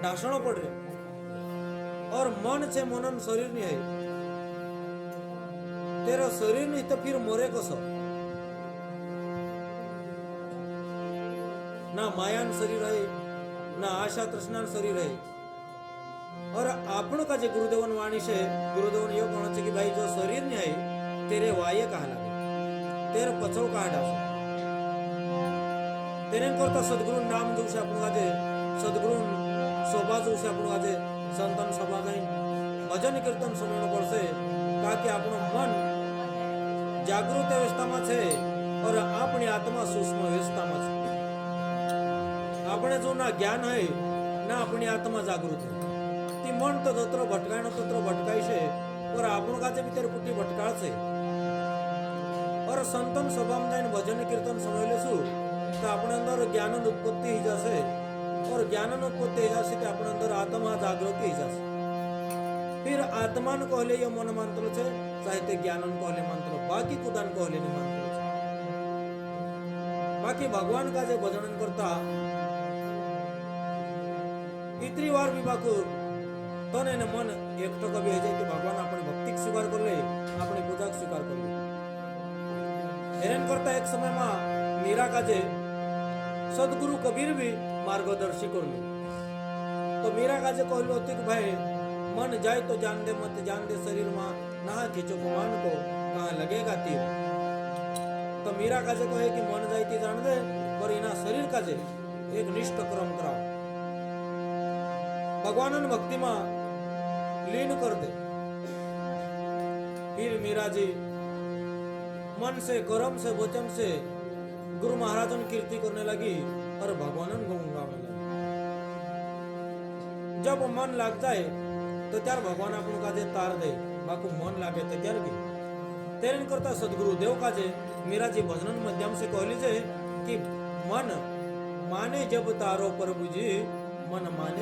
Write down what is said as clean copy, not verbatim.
ढासणो पड़ रहे और मन से मनन शरीर नहीं है तेरा शरीर नहीं तो फिर मोरे कसो ना मायान शरीर है ना आशा तृष्णान शरीर है और आपण का जो गुरुदेवन वाणी से गुरुदेवन यो कहना चाहिए कि भाई जो शरीर नहीं है तेरे वाये कहा लगे तेरे पछो कहा डासो तेरे करता सद्गुरु नाम जो से आपण गाजे सद्गुरु शोभा जो से आपण गाजे संतन सभा नहीं भजन कीर्तन सुनने पड़से ताकि આપણું મન જાગૃત અવસ્થામાં છે और આપણી આત્મા સૂક્ષ્મ અવસ્થામાં છે આપણે જો ના જ્ઞાન હોય ના આપણી આત્મા જાગૃત છે ती मन तो तत्र भटकायनो तत्र भटकाय છે और આપણું કાજે ભીતર કુટી ભટકાળ છે और સંતન સભામાં જઈને ભજન કીર્તન સુનેલે છું તો આપણા અંદર જ્ઞાનની ઉત્પત્તિ થઈ જશે और ज्ञानની ઉત્પત્તિ થઈ જશે કે આપણા અંદર આત્મા જાગૃતિ થઈ જશે फिर आत्मान कहले ये मन मंत्र छे चाहे ते ज्ञानन कहले मंत्र बाकी कुदान कहले ने मंत्र छे बाकी भगवान का जे भजन करता इतनी बार भी बाकू तो ने मन एक तो कभी है कि भगवान अपने भक्ति स्वीकार कर ले अपने पूजा स्वीकार कर ले हेरन करता एक समय में मीरा का जे सदगुरु कबीर भी मार्गदर्शी कर ले तो मीरा का जे कहलो होती कि भाई मन जाए तो जान दे मत जान दे शरीर में ना खींचो गुमान को कहाँ लगेगा तीर तो मीरा का जे कहे कि मन जाए तो जान दे पर इना शरीर का जे एक निष्ठ क्रम कराओ भगवान भक्ति में लीन कर दे फिर मीरा जी मन से कर्म से वचन से गुरु महाराजन कीर्ति करने लगी और भगवान गुण गाने लगी जब मन लग जाए तो त्यार भगवान आपको काजे तार दे बाकू मन लागे तो त्यार की तेरे करता सदगुरु देव काजे मीरा जी भजन माध्यम से कह लीजिए कि मन माने जब तारो प्रभु जी मन माने